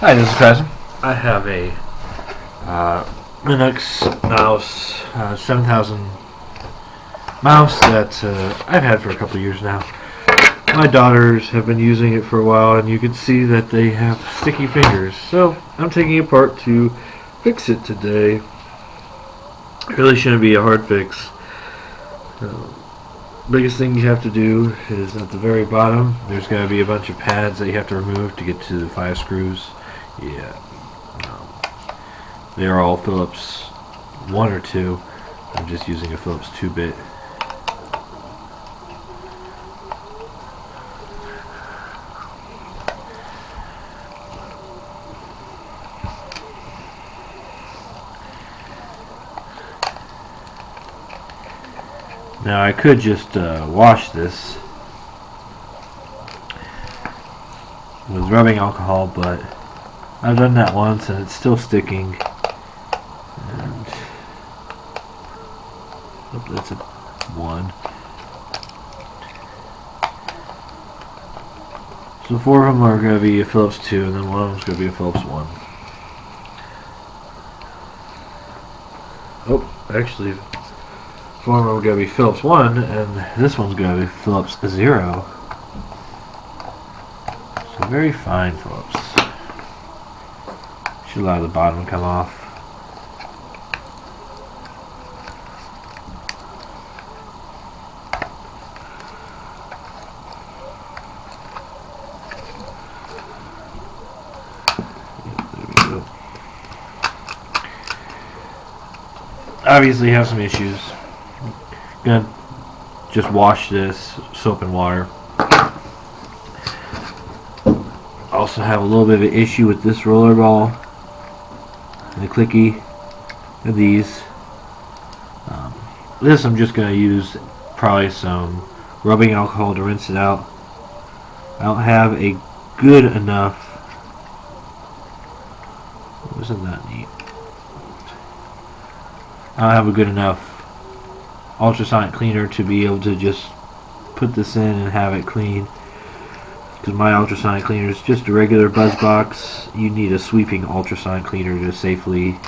Hi, this is Tyson. I have a Mionix NAOS 7000 mouse that I've had for a couple of years now. My daughters have been using it for a while, and you can see that they have sticky fingers. So I'm taking it apart to fix it today. It really shouldn't be a hard fix. Biggest thing you have to do is at the very bottom, there's going to be a bunch of pads that you have to remove to get to the 5 screws. Yeah, they're all Phillips 1 or 2. I'm just using a Phillips 2-bit. Now I could just wash this with rubbing alcohol, but I've done that once and it's still sticking. And that's a 1. So 4 of them are going to be a Phillips 2, and then 1 of them is going to be a Phillips 1. Oh, actually 4 of them are going to be Phillips 1, and this one's going to be Phillips 0. So very fine Phillips. Should allow the bottom to come off. There we go. Obviously have some issues. Gonna just wash this soap and water. Also have a little bit of an issue with this roller ball and the clicky of these. This I'm just going to use probably some rubbing alcohol to rinse it out. I don't have a good enough. Isn't that neat? I don't have a good enough ultrasonic cleaner to be able to just put this in and have it clean, because my ultrasonic cleaner is just a regular buzz box. You need a sweeping ultrasonic cleaner to safely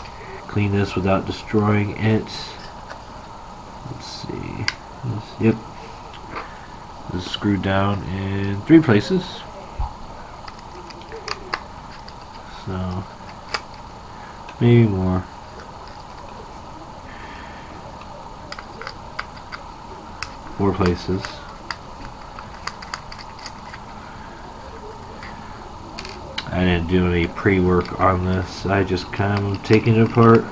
clean this without destroying it. Let's see. Yep, this is screwed down in 3 places, so maybe more. 4 places. I didn't do any pre-work on this. I just kind of taking it apart.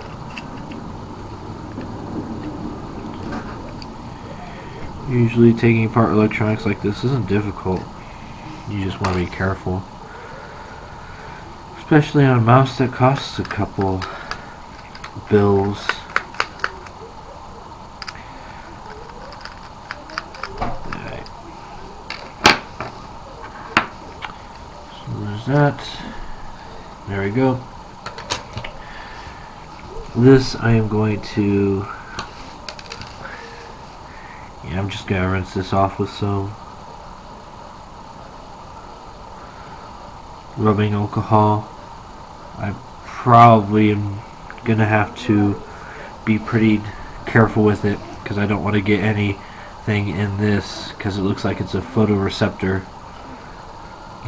Usually taking apart electronics like this isn't difficult. You just want to be careful. Especially on a mouse that costs a couple bills. That. There we go. This I am going to, I'm just going to rinse this off with some rubbing alcohol. I probably am going to have to be pretty careful with it, because I don't want to get anything in this, because it looks like it's a photoreceptor.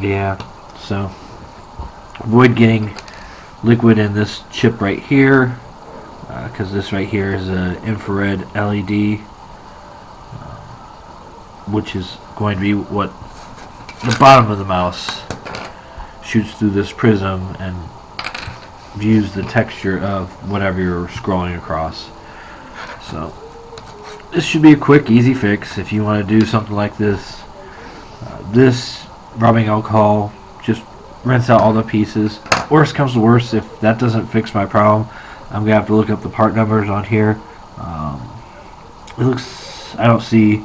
Yeah. So avoid getting liquid in this chip right here, because this right here is an infrared LED, which is going to be what the bottom of the mouse shoots through this prism and views the texture of whatever you're scrolling across. So this should be a quick, easy fix if you want to do something like this. This rubbing alcohol, just rinse out all the pieces. Worst comes to worst, if that doesn't fix my problem, I'm going to have to look up the part numbers on here. It looks, I don't see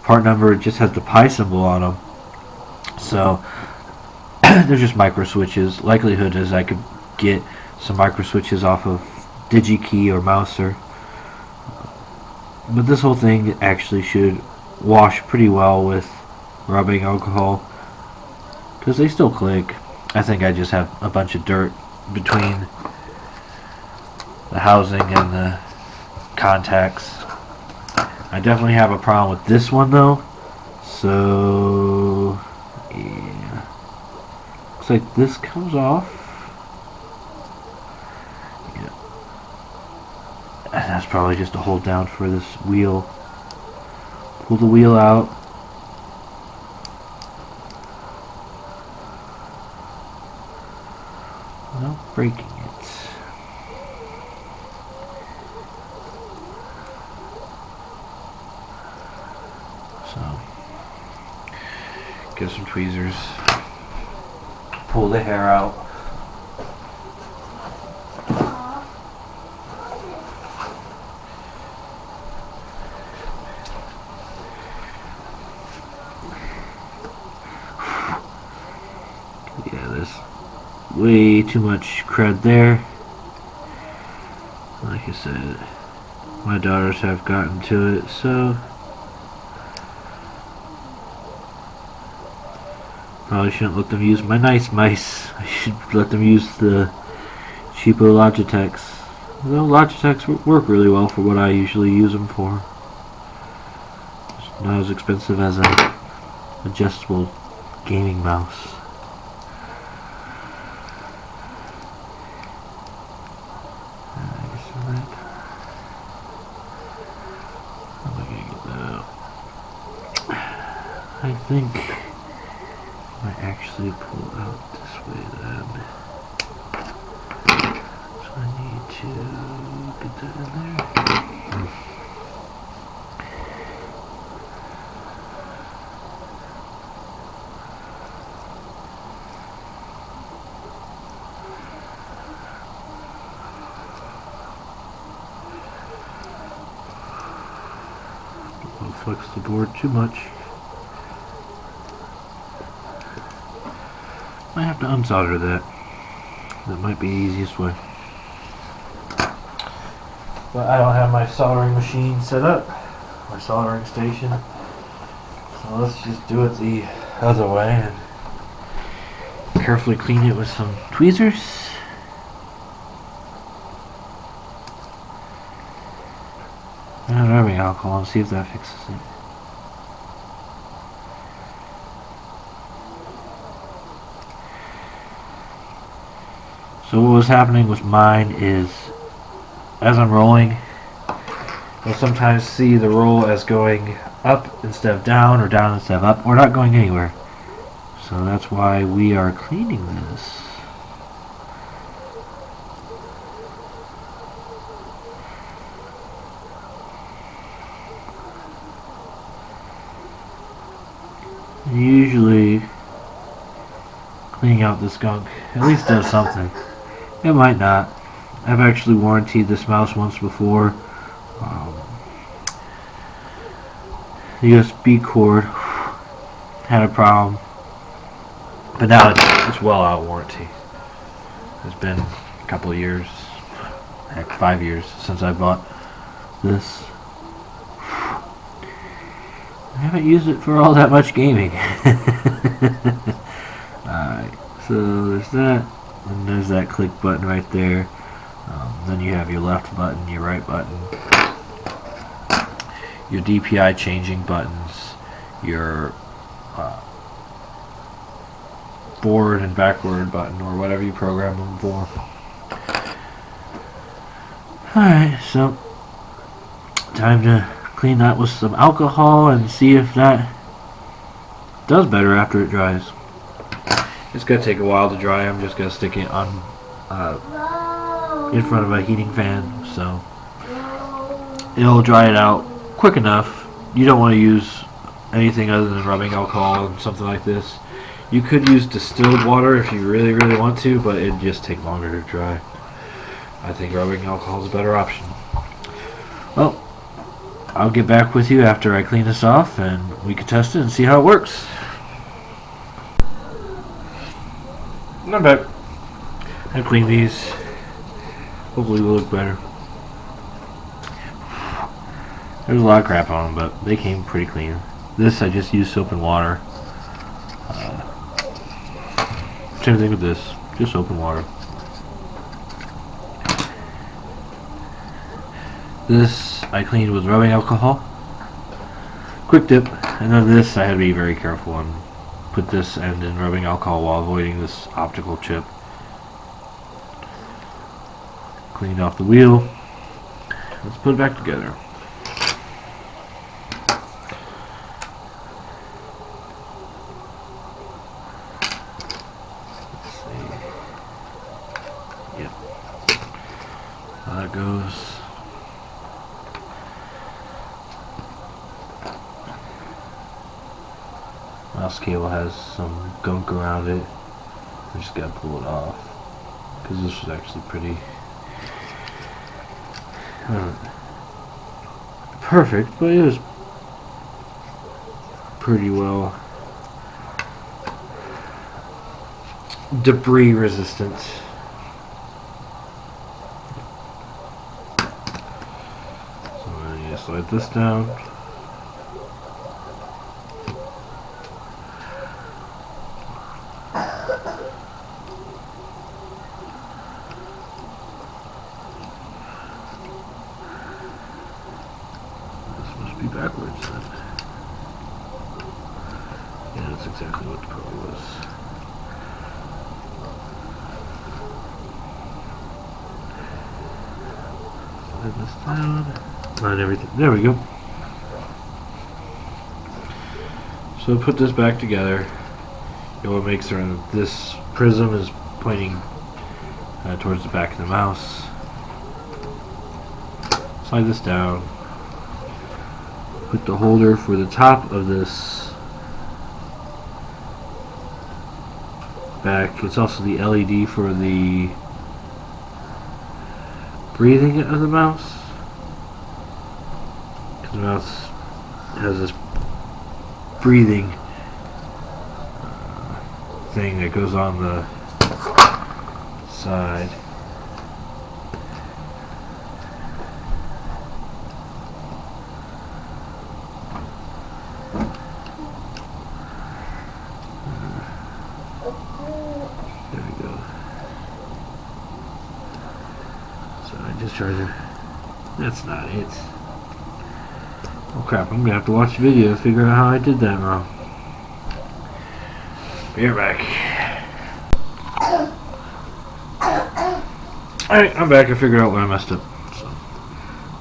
part number, it just has the pi symbol on them. So they're just micro switches. Likelihood is I could get some micro switches off of DigiKey or Mouser. But this whole thing actually should wash pretty well with rubbing alcohol, because they still click. I think I just have a bunch of dirt between the housing and the contacts. I definitely have a problem with this one though. So yeah, looks like this comes off. Yeah, and that's probably just a hold down for this wheel. Pull the wheel out. Without breaking it. So, get some tweezers, pull the hair out. Yeah, there's way too much crud there. Like I said, my daughters have gotten to it, so probably shouldn't let them use my nice mice. I should let them use the cheapo Logitechs. Though Logitechs work really well for what I usually use them for. It's not as expensive as an adjustable gaming mouse. I think I actually pull out this way then. So I need to get that in there. Don't flex the board too much. I have to unsolder that. That might be the easiest way. But I don't have my soldering machine set up, my soldering station. So let's just do it the other way and carefully clean it with some tweezers. And rubbing alcohol and see if that fixes it. So what was happening with mine is, as I'm rolling, you'll sometimes see the roll as going up instead of down, or down instead of up, or not going anywhere. So that's why we are cleaning this. Usually, cleaning out this gunk at least does something. It might not. I've actually warrantied this mouse once before. The USB cord had a problem, but now it's well out of warranty. It's been a couple of years, heck, 5 years since I bought this. I haven't used it for all that much gaming. Alright, so there's that, and there's that click button right there. Then you have your left button, your right button, your DPI changing buttons, your forward and backward button, or whatever you program them for. Alright, so time to clean that with some alcohol and see if that does better after it dries. It's going to take a while to dry. I'm just going to stick it on in front of a heating fan, so it'll dry it out quick enough. You don't want to use anything other than rubbing alcohol and something like this. You could use distilled water if you really, really want to, but it'd just take longer to dry. I think rubbing alcohol is a better option. Well, I'll get back with you after I clean this off and we can test it and see how it works. Not bad. I cleaned these. Hopefully will look better. There's a lot of crap on them, but they came pretty clean. This I just used soap and water. Same thing with this, just open water. This I cleaned with rubbing alcohol. Quick dip. And then this I had to be very careful and put this end in rubbing alcohol while avoiding this optical chip. Cleaned off the wheel. Let's put it back together. Let's see. Yep. How that goes. Mouse cable has some gunk around it. I just gotta pull it off because this was actually pretty perfect, but it was pretty well debris resistant. So I'm gonna slide this down. Be backwards then. Yeah, that's exactly what the probably was. Slide this down. Line everything. There we go. So put this back together. You know what makes sure this prism is pointing towards the back of the mouse. Slide this down. Put the holder for the top of this back. It's also the LED for the breathing of the mouse. Because the mouse has this breathing thing that goes on the side. There we go. Side discharger. That's not it. Oh crap, I'm gonna have to watch the video to figure out how I did that wrong. Be right back. Alright, I'm back. I figured out where I messed up. So,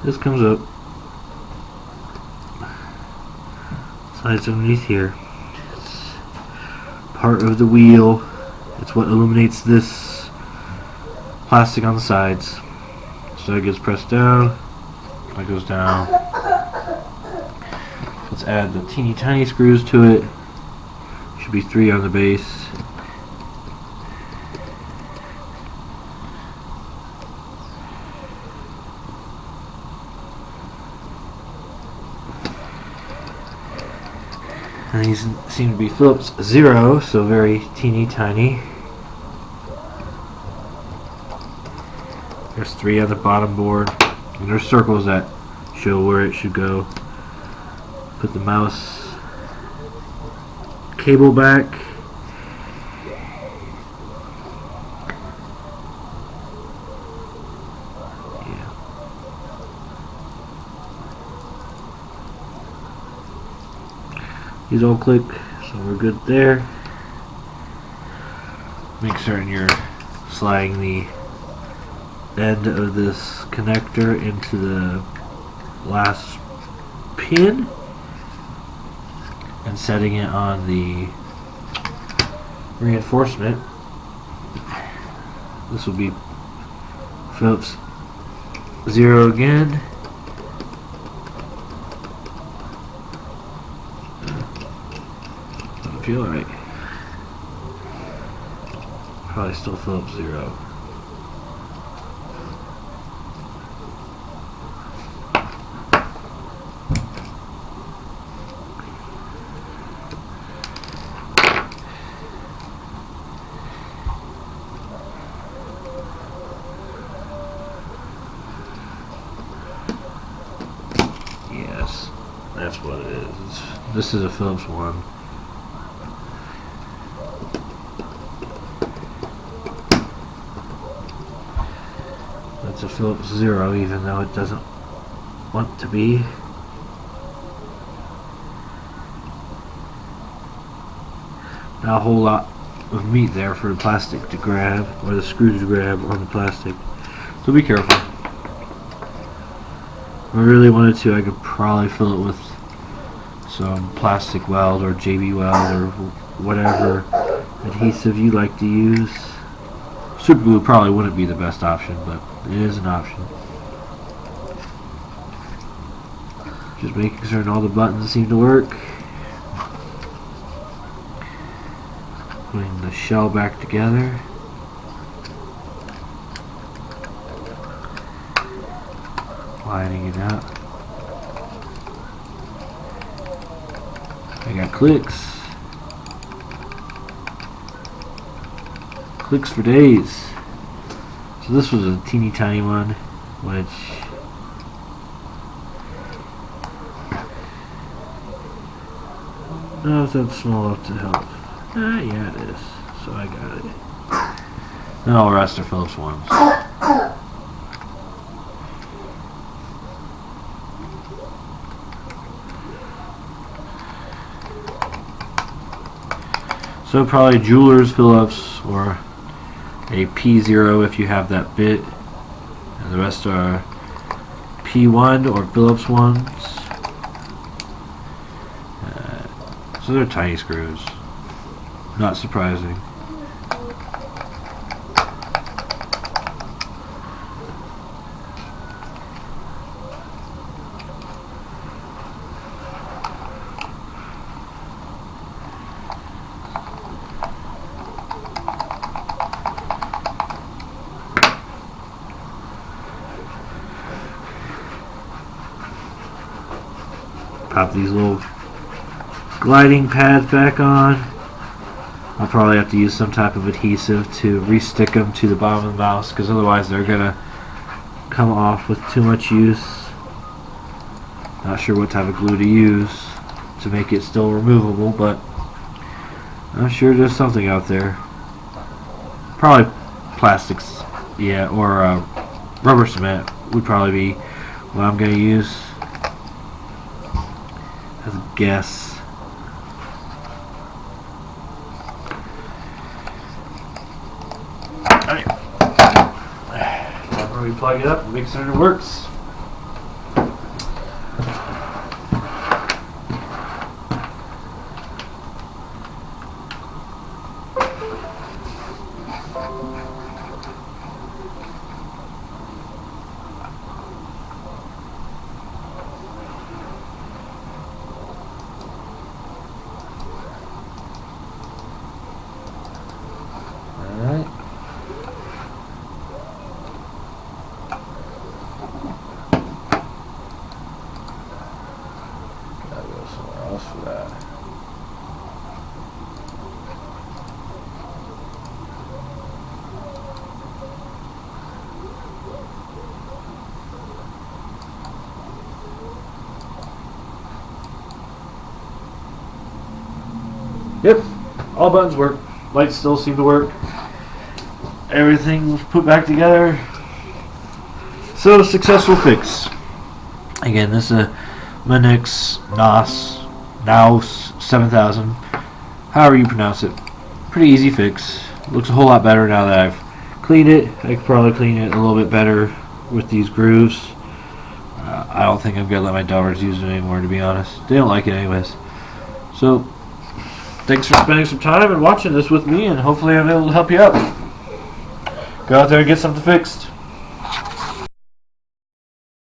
this comes up. Slides underneath here. It's part of the wheel. It's what illuminates this plastic on the sides. So it gets pressed down. That goes down. Let's add the teeny tiny screws to it. Should be 3 on the base. And these seem to be Phillips 0, so very teeny tiny. There's 3 on the bottom board, and there's circles that show where it should go. Put the mouse cable back. Yeah. These all click, so we're good there. Make certain you're sliding the end of this connector into the last pin and setting it on the reinforcement. This will be Phillips 0 again. Doesn't feel right. Probably still Phillips 0. Yes, that's what it is. This is a Phillips 1. It's a Phillips 0, even though it doesn't want to be. Not a whole lot of meat there for the plastic to grab, or the screw to grab on the plastic. So be careful. If I really wanted to, I could probably fill it with some plastic weld or JB weld or whatever adhesive you like to use. Super glue probably wouldn't be the best option, but it is an option. Just making certain all the buttons seem to work. Putting the shell back together. Lining it up. I got clicks. Clicks for days. So this was a teeny tiny one, which I don't know if that's small enough to help. Yeah, it is. So I got it. And all the rest are Phillips ones. So probably Jeweler's Phillips or a P0 if you have that bit, and the rest are P1 or Phillips ones. So they're tiny screws. Not surprising. Pop these little gliding pads back on. I'll probably have to use some type of adhesive to re-stick them to the bottom of the mouse, because otherwise they're gonna come off with too much use. Not sure what type of glue to use to make it still removable, but I'm sure there's something out there. Probably plastics, yeah, or rubber cement would probably be what I'm gonna use as a guess. Alright. After we plug it up and make sure it works. Alright. Gotta go somewhere else for that. Yep, all buttons work. Lights still seem to work. Everything was put back together. So, successful fix. Again, this is a Mionix NAOS 7000. However you pronounce it. Pretty easy fix. Looks a whole lot better now that I've cleaned it. I could probably clean it a little bit better with these grooves. I don't think I'm going to let my daughters use it anymore, to be honest. They don't like it anyways. So, thanks for spending some time and watching this with me, and hopefully I'm able to help you out. Go out there and get something fixed.